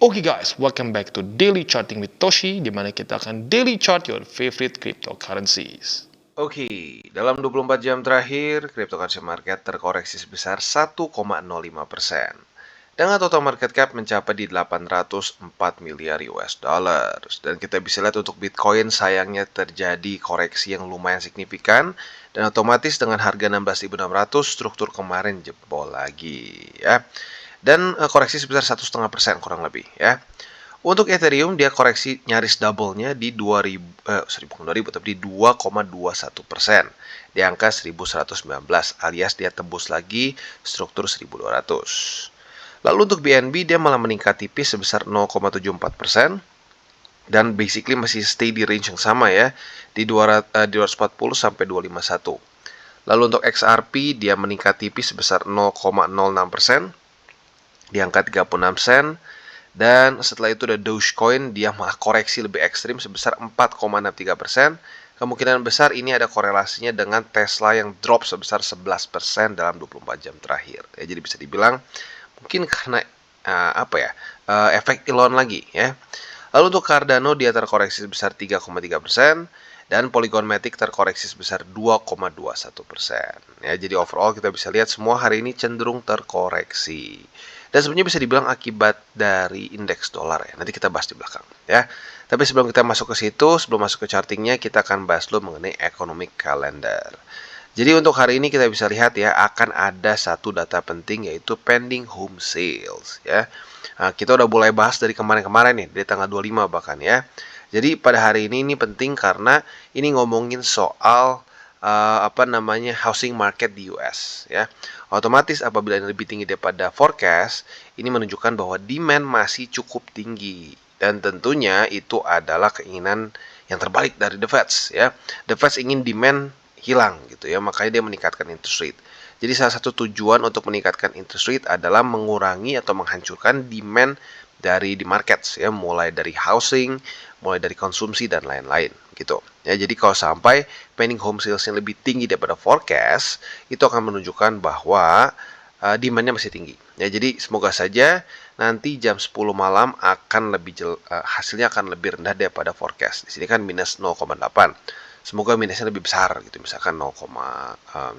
Oke guys, welcome back to Daily Charting with Toshi, di mana kita akan daily chart your favorite cryptocurrencies. Oke, dalam 24 jam terakhir, cryptocurrency market terkoreksi sebesar 1,05%. Dengan total market cap mencapai di 804 miliar US dollars. Dan kita bisa lihat untuk Bitcoin sayangnya terjadi koreksi yang lumayan signifikan. Dan otomatis dengan harga 16.600, struktur kemarin jebol lagi ya. Dan koreksi sebesar 1,5% kurang lebih ya. Untuk Ethereum dia koreksi nyaris double-nya di 2,21% di angka 1119 alias dia tembus lagi struktur 1200. Lalu untuk BNB dia malah meningkat tipis sebesar 0,74% dan basically masih stay di range yang sama ya di 240 sampai 251. Lalu untuk XRP dia meningkat tipis sebesar 0,06% di angka 36 sen. Dan setelah itu ada Dogecoin, dia malah koreksi lebih ekstrim sebesar 4,63%. Kemungkinan besar ini ada korelasinya dengan Tesla yang drop sebesar 11% dalam 24 jam terakhir. Ya, jadi bisa dibilang mungkin karena efek Elon lagi ya. Lalu untuk Cardano dia terkoreksi sebesar 3,3% dan Polygon Matic terkoreksi sebesar 2,21%. Ya, jadi overall kita bisa lihat semua hari ini cenderung terkoreksi. Dan sebenarnya bisa dibilang akibat dari indeks dolar ya. Nanti kita bahas di belakang ya. Tapi sebelum kita masuk ke situ, sebelum masuk ke chartingnya, kita akan bahas dulu mengenai economic calendar. Jadi untuk hari ini kita bisa lihat ya, akan ada satu data penting yaitu pending home sales ya. Nah, kita udah mulai bahas dari kemarin-kemarin nih, dari tanggal 25 bahkan ya. Jadi pada hari ini penting karena ini ngomongin soal housing market di US ya. Otomatis apabila ini lebih tinggi daripada forecast, ini menunjukkan bahwa demand masih cukup tinggi dan tentunya itu adalah keinginan yang terbalik dari The Fed ya. The Fed ingin demand hilang gitu ya, makanya dia meningkatkan interest rate. Jadi salah satu tujuan untuk meningkatkan interest rate adalah mengurangi atau menghancurkan demand dari di market ya, mulai dari housing, mulai dari konsumsi dan lain-lain gitu. Ya, jadi kalau sampai pending home sales yang lebih tinggi daripada forecast, itu akan menunjukkan bahwa demand-nya masih tinggi. Ya, jadi semoga saja nanti jam 10 malam akan hasilnya akan lebih rendah daripada forecast. Di sini kan minus 0,8. Semoga minusnya lebih besar gitu, misalkan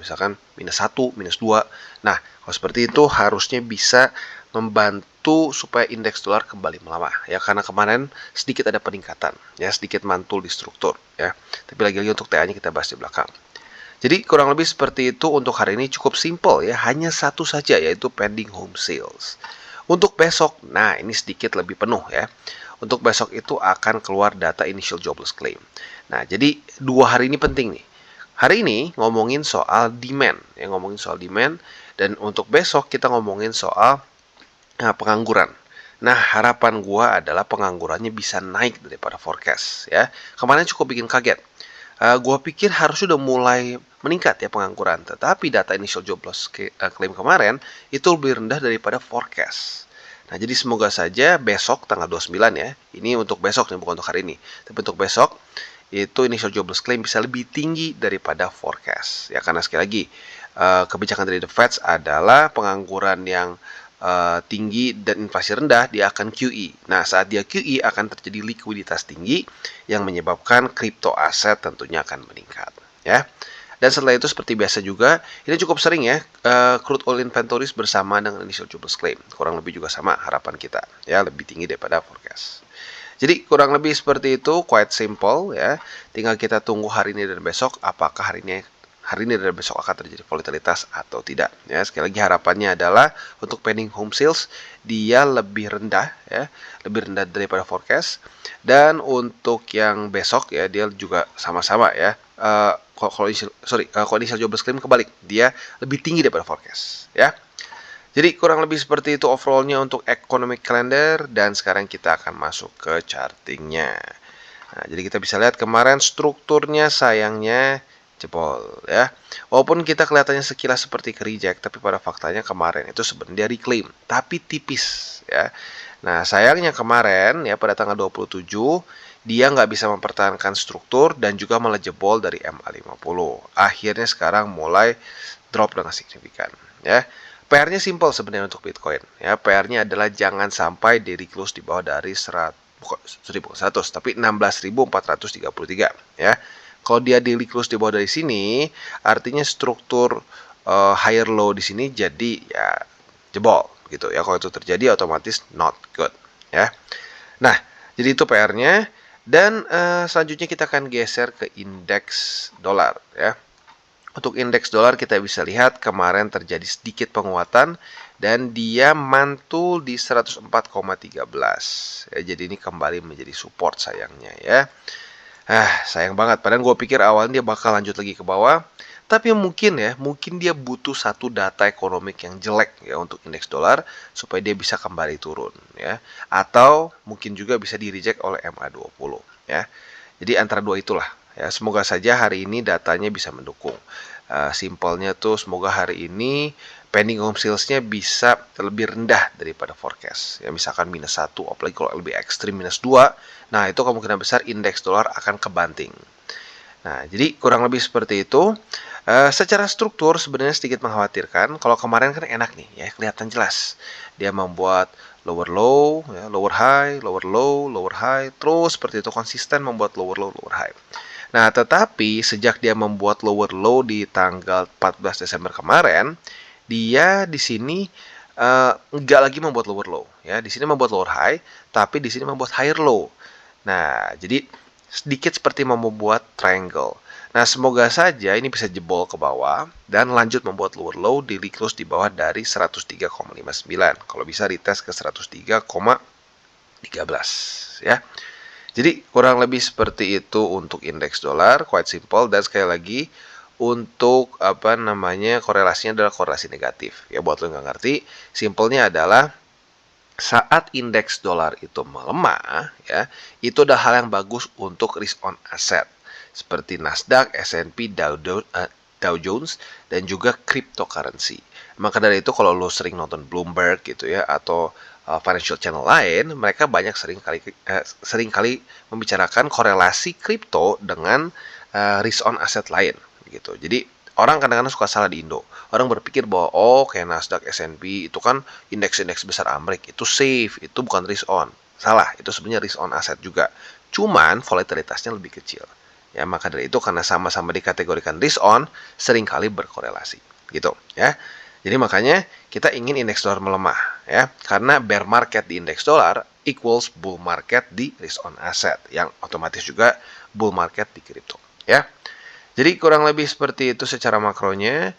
misalkan minus 1, minus 2. Nah, kalau seperti itu harusnya bisa membantu supaya indeks dolar kembali melemah ya, karena kemarin sedikit ada peningkatan ya, sedikit mantul di struktur ya. Tapi lagi-lagi untuk TA-nya kita bahas di belakang. Jadi kurang lebih seperti itu untuk hari ini, cukup simple ya, hanya satu saja yaitu pending home sales. Untuk besok, nah ini sedikit lebih penuh ya. Untuk besok itu akan keluar data initial jobless claim. Nah, jadi 2 hari ini penting nih. Hari ini ngomongin soal demand, dan untuk besok kita ngomongin soal pengangguran. Nah, harapan gua adalah penganggurannya bisa naik daripada forecast ya. Kemarin cukup bikin kaget. Gua pikir harus sudah mulai meningkat ya pengangguran, tetapi data initial jobless claim kemarin itu lebih rendah daripada forecast. Nah, jadi semoga saja besok tanggal 29 ya. Ini untuk besok nih, bukan untuk hari ini. Tapi untuk besok itu initial jobless claim bisa lebih tinggi daripada forecast. Ya, karena sekali lagi kebijakan dari The Fed adalah pengangguran yang tinggi dan inflasi rendah, dia akan QE. Nah, saat dia QE akan terjadi likuiditas tinggi yang menyebabkan kripto aset tentunya akan meningkat ya. Dan setelah itu seperti biasa juga, ini cukup sering ya, crude oil inventories bersama dengan initial jobless claim. Kurang lebih juga sama harapan kita ya, lebih tinggi daripada forecast. Jadi kurang lebih seperti itu, quite simple ya. Tinggal kita tunggu hari ini dan besok apakah hari ini dan besok akan terjadi volatilitas atau tidak ya. Sekali lagi harapannya adalah untuk pending home sales dia lebih rendah ya, lebih rendah daripada forecast. Dan untuk yang besok ya, dia juga sama-sama ya. Kalau initial jobless claim kebalik, dia lebih tinggi daripada forecast ya. Jadi kurang lebih seperti itu overallnya untuk economic calendar, dan sekarang kita akan masuk ke chartingnya. Nah, jadi kita bisa lihat kemarin strukturnya sayangnya jebol ya. Walaupun kita kelihatannya sekilas seperti ke reject, tapi pada faktanya kemarin itu sebenarnya reclaim, tapi tipis ya. Nah, sayangnya kemarin ya pada tanggal 27 dia nggak bisa mempertahankan struktur dan juga malah jebol dari MA50. Akhirnya sekarang mulai drop dengan signifikan ya. PR-nya simple sebenarnya untuk Bitcoin. Ya, PR-nya adalah jangan sampai daily close di bawah dari 100, tapi 16.433 ya. Kalau dia daily close di bawah dari sini, artinya struktur higher low di sini jadi ya jebol gitu ya. Kalau itu terjadi otomatis not good ya. Nah, jadi itu PR-nya dan selanjutnya kita akan geser ke indeks dolar ya. Untuk indeks dolar kita bisa lihat kemarin terjadi sedikit penguatan dan dia mantul di 104,13. Ya, jadi ini kembali menjadi support sayangnya ya. Sayang banget. Padahal gue pikir awalnya dia bakal lanjut lagi ke bawah. Tapi mungkin dia butuh satu data ekonomik yang jelek ya untuk indeks dolar supaya dia bisa kembali turun ya. Atau mungkin juga bisa di reject oleh MA20 ya. Jadi antara dua itulah ya. Semoga saja hari ini datanya bisa mendukung. Simpelnya tuh semoga hari ini pending home sales-nya bisa lebih rendah daripada forecast. Ya misalkan -1, apalagi kalau lebih ekstrim -2, nah itu kemungkinan besar indeks dolar akan kebanting. Nah, jadi kurang lebih seperti itu. Secara struktur sebenarnya sedikit mengkhawatirkan. Kalau kemarin kan enak nih ya, kelihatan jelas. Dia membuat lower low, ya, lower high, lower low, lower high, terus seperti itu konsisten membuat lower low, lower high. Nah, tetapi sejak dia membuat lower low di tanggal 14 Desember kemarin, dia di sini nggak lagi membuat lower low, ya. Di sini membuat lower high, tapi di sini membuat higher low. Nah, jadi sedikit seperti mau membuat triangle. Nah, semoga saja ini bisa jebol ke bawah dan lanjut membuat lower low di close di bawah dari 103,59. Kalau bisa retest ke 103,13 ya. Jadi kurang lebih seperti itu untuk indeks dolar, quite simple dan sekali lagi untuk korelasinya adalah korelasi negatif. Ya buat lo nggak ngerti, simpelnya adalah saat indeks dolar itu melemah, ya itu adalah hal yang bagus untuk risk on asset seperti Nasdaq, S&P, Dow Jones dan juga cryptocurrency. Maka dari itu kalau lo sering nonton Bloomberg gitu ya atau financial channel lain, mereka banyak sering kali membicarakan korelasi kripto dengan risk on asset lain gitu. Jadi orang kadang-kadang suka salah di Indo. Orang berpikir bahwa kayak Nasdaq, S&P itu kan indeks-indeks besar Amerika, itu safe, itu bukan risk on. Salah, itu sebenarnya risk on aset juga. Cuman volatilitasnya lebih kecil. Ya, maka dari itu karena sama-sama dikategorikan risk on, seringkali berkorelasi, gitu ya. Jadi makanya kita ingin indeks dolar melemah ya, karena bear market di indeks dolar equals bull market di risk on asset yang otomatis juga bull market di kripto ya. Jadi kurang lebih seperti itu secara makronya.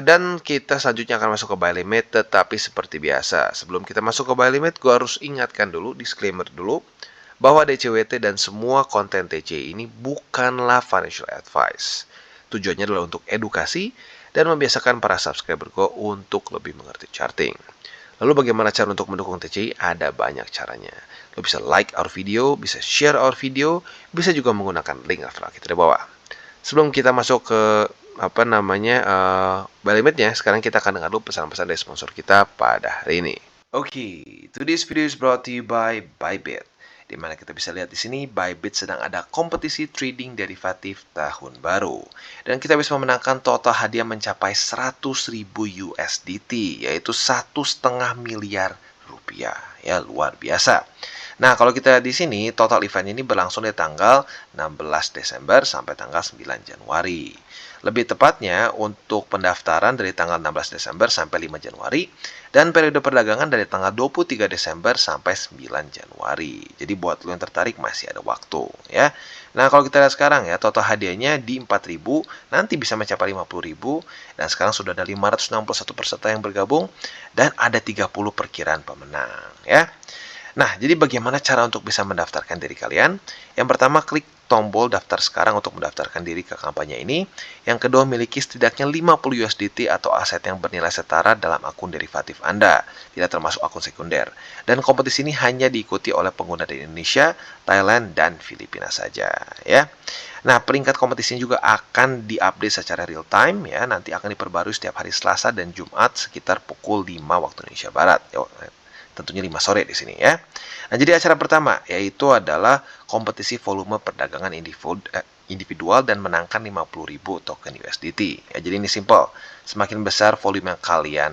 Dan kita selanjutnya akan masuk ke buy limit, tetapi seperti biasa, sebelum kita masuk ke buy limit, gue harus ingatkan dulu, disclaimer dulu, bahwa DCWT dan semua konten TC ini bukanlah financial advice. Tujuannya adalah untuk edukasi dan membiasakan para subscriber gue untuk lebih mengerti charting. Lalu bagaimana cara untuk mendukung TCI? Ada banyak caranya. Lo bisa like our video, bisa share our video, bisa juga menggunakan link referral kita di bawah. Sebelum kita masuk ke buy limitnya, sekarang kita akan dengar dulu pesan-pesan dari sponsor kita pada hari ini. Oke, today's video is brought to you by Bybit. Di mana kita bisa lihat di sini Bybit sedang ada kompetisi trading derivatif tahun baru. Dan kita bisa memenangkan total hadiah mencapai 100.000 USDT, yaitu 1,5 miliar rupiah. Ya, luar biasa. Nah, kalau kita di sini, total event ini berlangsung dari tanggal 16 Desember sampai tanggal 9 Januari. Lebih tepatnya, untuk pendaftaran dari tanggal 16 Desember sampai 5 Januari, dan periode perdagangan dari tanggal 23 Desember sampai 9 Januari. Jadi buat lo yang tertarik masih ada waktu ya. Nah, kalau kita lihat sekarang ya, total hadiahnya di 4.000, nanti bisa mencapai 50.000, dan sekarang sudah ada 561 peserta yang bergabung, dan ada 30 perkiraan pemenang ya. Nah, jadi bagaimana cara untuk bisa mendaftarkan diri kalian? Yang pertama, klik tombol daftar sekarang untuk mendaftarkan diri ke kampanye ini. Yang kedua, miliki setidaknya 50 USDT atau aset yang bernilai setara dalam akun derivatif Anda, tidak termasuk akun sekunder. Dan kompetisi ini hanya diikuti oleh pengguna dari Indonesia, Thailand, dan Filipina saja, ya. Nah, peringkat kompetisi juga akan diupdate secara real time ya, nanti akan diperbarui setiap hari Selasa dan Jumat sekitar pukul 5 waktu Indonesia Barat. Tentunya 5 sore di sini ya. Nah, jadi acara pertama yaitu adalah kompetisi volume perdagangan individual dan menangkan 50.000 token USDT. Ya, jadi ini simple. Semakin besar volume yang kalian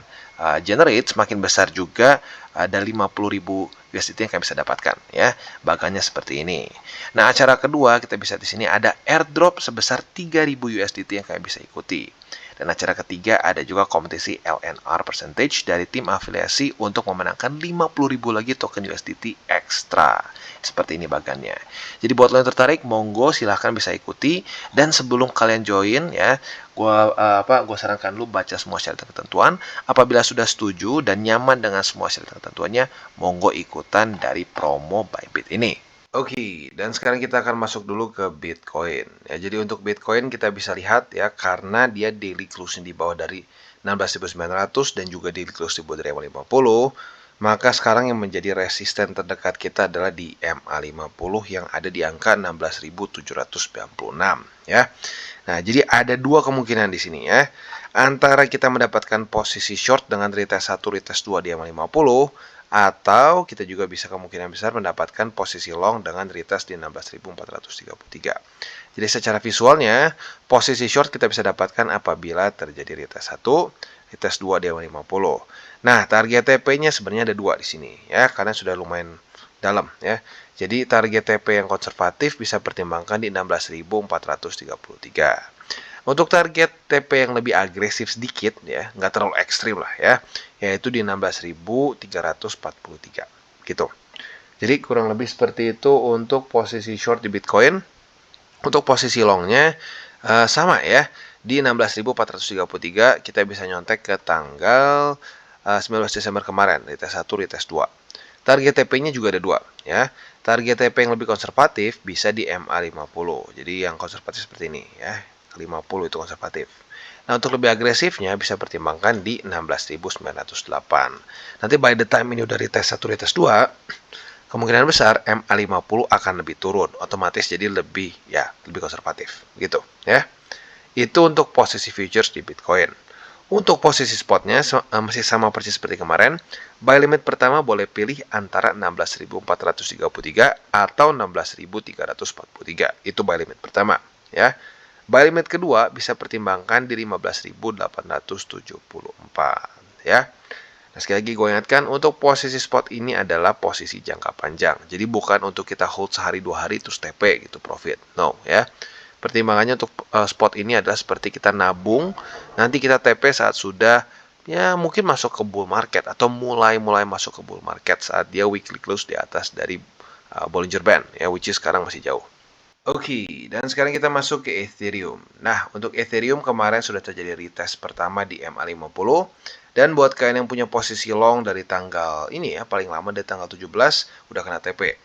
generate, semakin besar juga ada 50.000 USDT yang kalian bisa dapatkan ya. Bagannya seperti ini. Nah, acara kedua kita bisa di sini ada airdrop sebesar 3.000 USDT yang kalian bisa ikuti. Dan acara ketiga ada juga kompetisi LNR percentage dari tim afiliasi untuk memenangkan 50.000 lagi token USDT ekstra. Seperti ini bagannya. Jadi buat lo yang tertarik, monggo silahkan bisa ikuti. Dan sebelum kalian join ya, gua sarankan lu baca semua syarat dan ketentuan. Apabila sudah setuju dan nyaman dengan semua syarat dan ketentuannya, monggo ikutan dari promo Bybit ini. Oke, dan sekarang kita akan masuk dulu ke Bitcoin. Ya, jadi untuk Bitcoin kita bisa lihat ya, karena dia daily closing di bawah dari 16.900 dan juga daily close di bawah dari MA50, maka sekarang yang menjadi resisten terdekat kita adalah di MA50 yang ada di angka 16.796 ya. Nah, jadi ada dua kemungkinan di sini ya. Antara kita mendapatkan posisi short dengan retest 1, retest 2 di MA50, atau kita juga bisa kemungkinan besar mendapatkan posisi long dengan retest di 16.433. Jadi secara visualnya, posisi short kita bisa dapatkan apabila terjadi retest 1, retest 2 di 50. Nah, target TP-nya sebenarnya ada dua di sini ya, karena sudah lumayan dalam ya. Jadi target TP yang konservatif bisa pertimbangkan di 16.433. Untuk target TP yang lebih agresif sedikit ya, nggak terlalu ekstrim lah ya, yaitu di 16.343 gitu. Jadi kurang lebih seperti itu untuk posisi short di Bitcoin. Untuk posisi longnya sama ya, di 16.433 kita bisa nyontek ke tanggal 19 Desember kemarin, retest 1, retest 2. Target TP-nya juga ada dua ya. Target TP yang lebih konservatif bisa di MA50. Jadi yang konservatif seperti ini ya. 50 itu konservatif. Nah, untuk lebih agresifnya bisa pertimbangkan di 16.908. Nanti by the time ini udah retest 1, retest 2, kemungkinan besar MA50 akan lebih turun. Otomatis jadi lebih konservatif gitu ya. Itu untuk posisi futures di Bitcoin. Untuk posisi spotnya masih sama persis seperti kemarin. Buy limit pertama boleh pilih antara 16.433 atau 16.343. Itu buy limit pertama ya. Buy limit kedua bisa pertimbangkan di 15.874 ya. Nah, sekali lagi gue ingatkan, untuk posisi spot ini adalah posisi jangka panjang. Jadi bukan untuk kita hold sehari 2 hari terus TP gitu profit. No ya. Pertimbangannya untuk spot ini adalah seperti kita nabung, nanti kita TP saat sudah ya mungkin masuk ke bull market atau mulai masuk ke bull market saat dia weekly close di atas dari Bollinger Band ya, which is sekarang masih jauh. Oke, dan sekarang kita masuk ke Ethereum. Nah, untuk Ethereum kemarin sudah terjadi retest pertama di MA50. Dan buat kalian yang punya posisi long dari tanggal ini ya, paling lama dari tanggal 17, udah kena TP.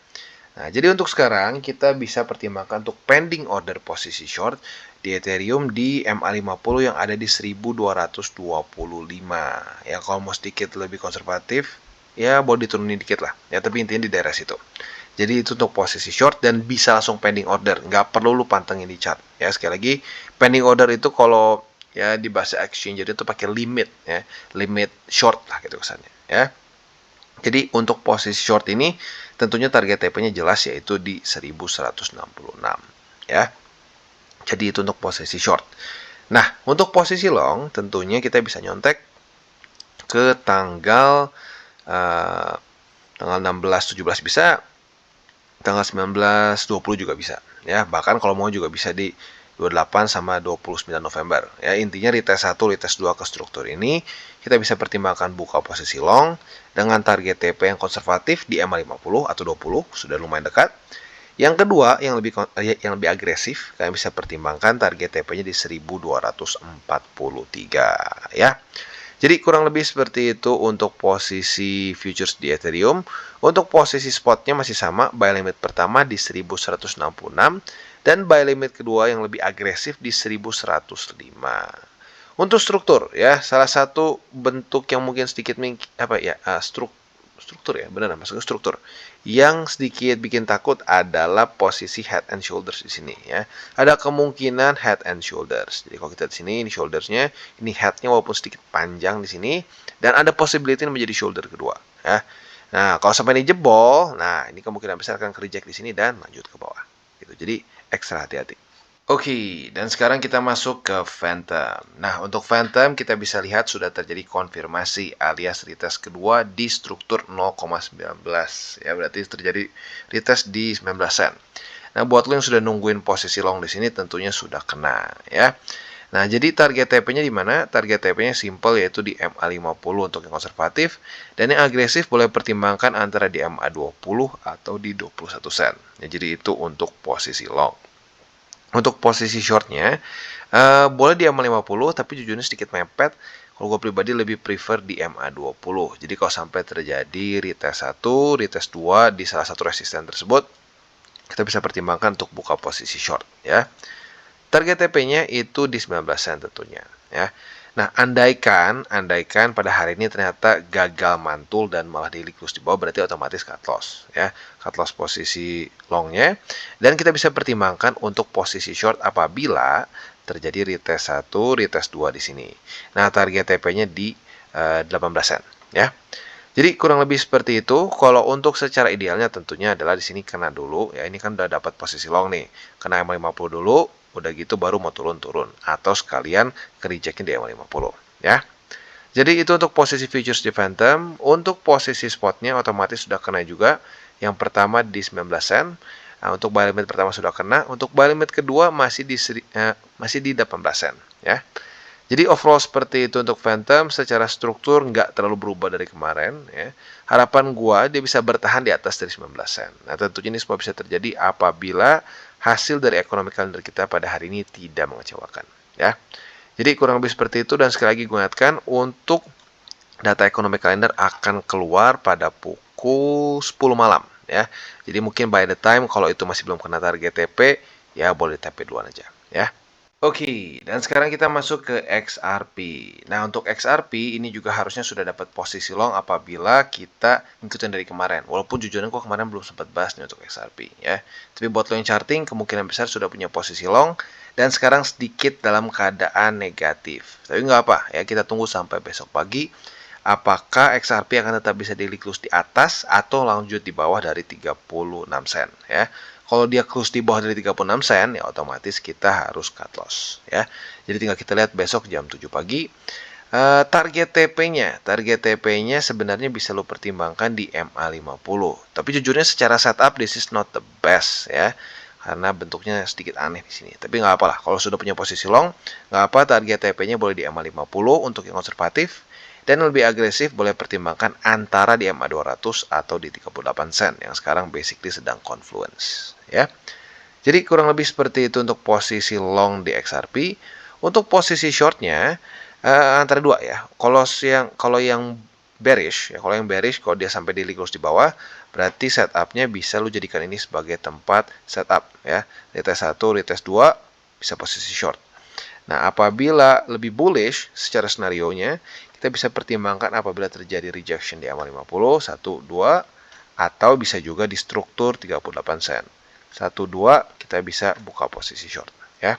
Nah, jadi untuk sekarang kita bisa pertimbangkan untuk pending order posisi short di Ethereum di MA50 yang ada di 1225. Ya, kalau mau sedikit lebih konservatif, ya boleh diturunin dikit lah. Ya, tapi intinya di daerah situ. Jadi itu untuk posisi short dan bisa langsung pending order. Nggak perlu lu pantengin di chart. Ya, sekali lagi, pending order itu kalau ya di bahasa exchange itu pakai limit ya, limit short lah gitu kesannya ya. Jadi untuk posisi short ini tentunya target TP-nya jelas yaitu di 1166 ya. Jadi itu untuk posisi short. Nah, untuk posisi long tentunya kita bisa nyontek ke tanggal 16 17 bisa, tanggal 19 20 juga bisa ya. Bahkan kalau mau juga bisa di 28 sama 29 November. Ya, intinya retest 1, retest 2 ke struktur ini kita bisa pertimbangkan buka posisi long dengan target TP yang konservatif di MA50 atau 20, sudah lumayan dekat. Yang kedua, yang lebih agresif, kalian bisa pertimbangkan target TP-nya di 1243 ya. Jadi kurang lebih seperti itu untuk posisi futures di Ethereum. Untuk posisi spotnya masih sama, buy limit pertama di 1166 dan buy limit kedua yang lebih agresif di 1105. Untuk struktur ya, salah satu bentuk yang mungkin sedikit struktur ya, benar maksudnya struktur. Yang sedikit bikin takut adalah posisi head and shoulders di sini ya. Ada kemungkinan head and shoulders. Jadi kalau kita di sini ini shouldersnya, ini headnya walaupun sedikit panjang di sini dan ada possibility menjadi shoulder kedua ya. Nah, kalau sampai ini jebol, nah ini kemungkinan besar akan reject di sini dan lanjut ke bawah. Gitu. Jadi ekstra hati-hati. Oke, dan sekarang kita masuk ke Phantom. Nah, untuk Phantom kita bisa lihat sudah terjadi konfirmasi alias retest kedua di struktur 0,19. Ya, berarti terjadi retest di 19 sen. Nah, buat lo yang sudah nungguin posisi long di sini tentunya sudah kena, ya. Nah, jadi target TP-nya di mana? Target TP-nya simple yaitu di MA50 untuk yang konservatif, dan yang agresif boleh pertimbangkan antara di MA20 atau di 21 sen. Ya, jadi itu untuk posisi long. Untuk posisi shortnya, boleh di MA50, tapi jujurnya sedikit mepet. Kalau gue pribadi lebih prefer di MA20. Jadi kalau sampai terjadi retest 1, retest 2 di salah satu resisten tersebut, kita bisa pertimbangkan untuk buka posisi short, ya. Target TP-nya itu di 19 sen tentunya, ya. Nah, andaikan pada hari ini ternyata gagal mantul dan malah daily close di bawah, berarti otomatis cut loss, ya. Cut loss posisi longnya, dan kita bisa pertimbangkan untuk posisi short apabila terjadi retest 1, retest 2 di sini. Nah, target TP-nya di 18 sen, ya. Jadi kurang lebih seperti itu. Kalau untuk secara idealnya tentunya adalah di sini kena dulu, ya. Ini kan udah dapat posisi long nih. Kena MA50 dulu, udah gitu baru mau turun-turun, atau sekalian ke rejectin di MA50, ya. Jadi itu untuk posisi futures di Phantom. Untuk posisi spotnya otomatis sudah kena juga. Yang pertama di 19 sen. Nah, untuk buy limit pertama sudah kena. Untuk buy limit kedua masih di 18 sen, ya. Jadi overall seperti itu untuk Phantom. Secara struktur nggak terlalu berubah dari kemarin, ya. Harapan gua dia bisa bertahan di atas dari 19 sen. Nah, tentunya ini semua bisa terjadi apabila hasil dari ekonomi kalender kita pada hari ini tidak mengecewakan, ya. Jadi kurang lebih seperti itu, dan sekali lagi gue ingatkan untuk data ekonomi kalender akan keluar pada pukul 10 malam, ya. Jadi mungkin by the time kalau itu masih belum kena target TP, ya boleh TP duluan aja, ya. Oke, dan sekarang kita masuk ke XRP. Nah, untuk XRP ini juga harusnya sudah dapat posisi long apabila kita ngikutin dari kemarin. Walaupun jujurnya kok kemarin belum sempat bahas nih untuk XRP, ya. Tapi buat lo yang charting, kemungkinan besar sudah punya posisi long dan sekarang sedikit dalam keadaan negatif. Tapi nggak apa, ya, kita tunggu sampai besok pagi. Apakah XRP akan tetap bisa daily close di atas atau lanjut di bawah dari 36 sen, ya. Kalau dia close di bawah dari 36 sen, ya otomatis kita harus cut loss, ya. Jadi tinggal kita lihat besok jam 7 pagi. Target TP-nya sebenarnya bisa lo pertimbangkan di MA50. Tapi jujurnya secara setup this is not the best, ya. Karena bentuknya sedikit aneh di sini. Tapi nggak apalah, kalau sudah punya posisi long, nggak apa, target TP-nya boleh di MA50 untuk yang konservatif. Dan lebih agresif boleh pertimbangkan antara di MA200 atau di 38 sen yang sekarang basically sedang confluence, ya. Jadi kurang lebih seperti itu untuk posisi long di XRP. Untuk posisi shortnya antara dua, ya. Kalau yang bearish, ya, kalau dia sampai daily close di bawah, berarti setupnya bisa lu jadikan ini sebagai tempat setup, ya. Retest 1, retest 2 bisa posisi short. Nah, apabila lebih bullish secara senarionya, kita bisa pertimbangkan apabila terjadi rejection di MA50, 1, 2, atau bisa juga di struktur 38 sen. 1, 2, kita bisa buka posisi short, ya.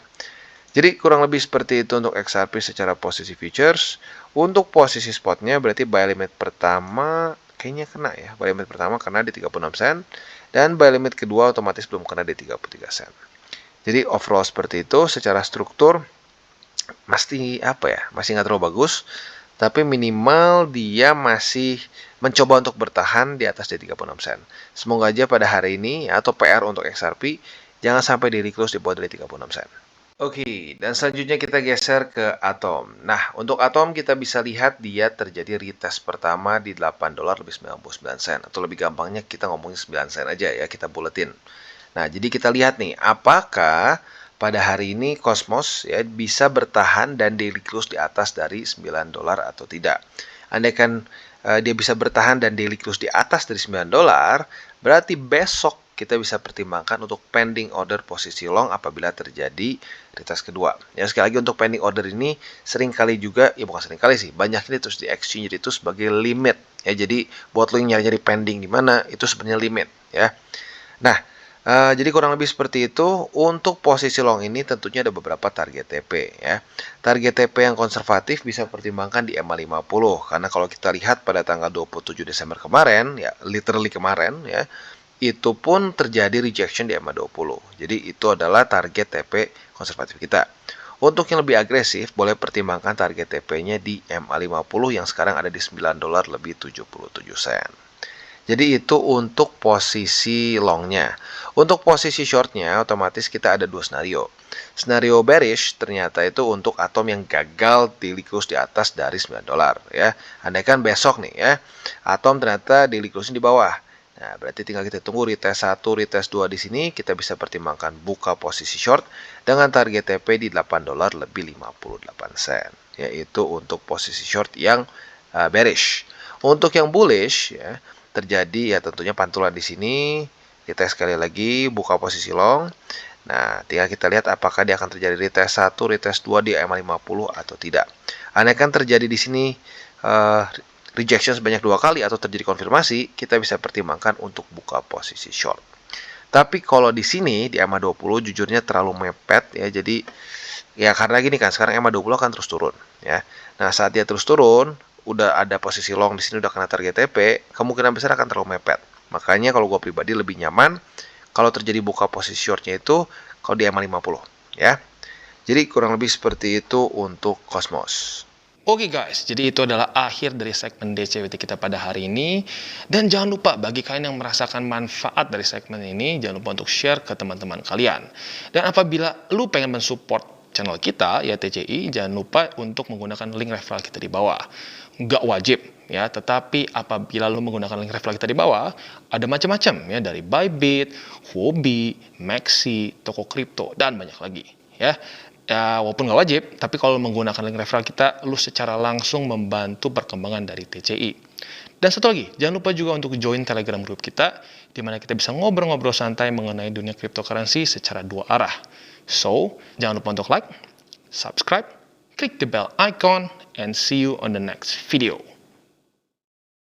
Jadi kurang lebih seperti itu untuk XRP secara posisi futures. Untuk posisi spotnya berarti buy limit pertama kayaknya kena, ya. Buy limit pertama kena di 36 sen, dan buy limit kedua otomatis belum kena di 33 sen. Jadi overall seperti itu. Secara struktur masih masih nggak terlalu bagus, tapi minimal dia masih mencoba untuk bertahan di atas dari 36 sen. Semoga aja pada hari ini, atau PR untuk XRP, jangan sampai daily close di bawah dari 36 sen. Oke, dan selanjutnya kita geser ke Atom. Nah, untuk Atom kita bisa lihat dia terjadi retest pertama di 8 dolar lebih 99 sen. Atau lebih gampangnya kita ngomongin 9 sen aja, ya, kita buletin. Nah, jadi kita lihat nih, apakah pada hari ini Cosmos, ya, bisa bertahan dan daily close di atas dari 9 dolar atau tidak. Andaikan dia bisa bertahan dan daily close di atas dari 9 dolar, berarti besok kita bisa pertimbangkan untuk pending order posisi long apabila terjadi retest kedua. Ya, sekali lagi untuk pending order ini seringkali juga, ya bukan seringkali sih, banyak ini terus di exchange itu sebagai limit. Ya, jadi buat lo yang nyari-nyari pending di mana, itu sebenarnya limit, ya. Nah, jadi kurang lebih seperti itu. Untuk posisi long ini tentunya ada beberapa target TP, ya. Target TP yang konservatif bisa pertimbangkan di MA50, karena kalau kita lihat pada tanggal 27 Desember kemarin, ya literally kemarin, ya, itu pun terjadi rejection di EMA 20. Jadi itu adalah target TP konservatif kita. Untuk yang lebih agresif, boleh pertimbangkan target TP-nya di EMA 50 yang sekarang ada di $9 lebih 77 sen. Jadi itu untuk posisi longnya. Untuk posisi shortnya, otomatis kita ada dua skenario. Skenario bearish ternyata itu untuk atom yang gagal daily close di atas dari $9 ya. Andaikan besok nih ya, atom ternyata daily close di bawah. Nah, berarti tinggal kita tunggu retest 1, retest 2 di sini, kita bisa pertimbangkan buka posisi short dengan target TP di $8 lebih 58 sen, yaitu untuk posisi short yang bearish. Untuk yang bullish ya, terjadi ya tentunya pantulan di sini, kita sekali lagi buka posisi long. Nah, tinggal kita lihat apakah dia akan terjadi retest 1, retest 2 di EMA 50 atau tidak. Andaikan terjadi di sini rejection sebanyak 2 kali atau terjadi konfirmasi, kita bisa pertimbangkan untuk buka posisi short. Tapi kalau di sini di EMA 20 jujurnya terlalu mepet ya, jadi ya karena gini kan sekarang EMA 20 akan terus turun ya. Nah, saat dia terus turun, udah ada posisi long di sini udah kena target TP, kemungkinan besar akan terlalu mepet. Makanya kalau gue pribadi lebih nyaman kalau terjadi buka posisi shortnya itu kalau di EMA 50 ya. Jadi kurang lebih seperti itu untuk Cosmos. Oke guys, jadi itu adalah akhir dari segmen DCWT kita pada hari ini. Dan jangan lupa bagi kalian yang merasakan manfaat dari segmen ini, jangan lupa untuk share ke teman-teman kalian. Dan apabila lu pengen mensupport channel kita, ya TCI, jangan lupa untuk menggunakan link referral kita di bawah. Nggak wajib, ya, tetapi apabila lu menggunakan link referral kita di bawah, ada macam-macam, ya, dari Bybit, Huobi, Maxi, toko kripto, dan banyak lagi, ya. Ya, walaupun nggak wajib, tapi kalau menggunakan link referral kita, lu secara langsung membantu perkembangan dari TCI. Dan satu lagi, jangan lupa juga untuk join Telegram group kita, di mana kita bisa ngobrol-ngobrol santai mengenai dunia cryptocurrency secara dua arah. So, jangan lupa untuk like, subscribe, klik the bell icon, and see you on the next video.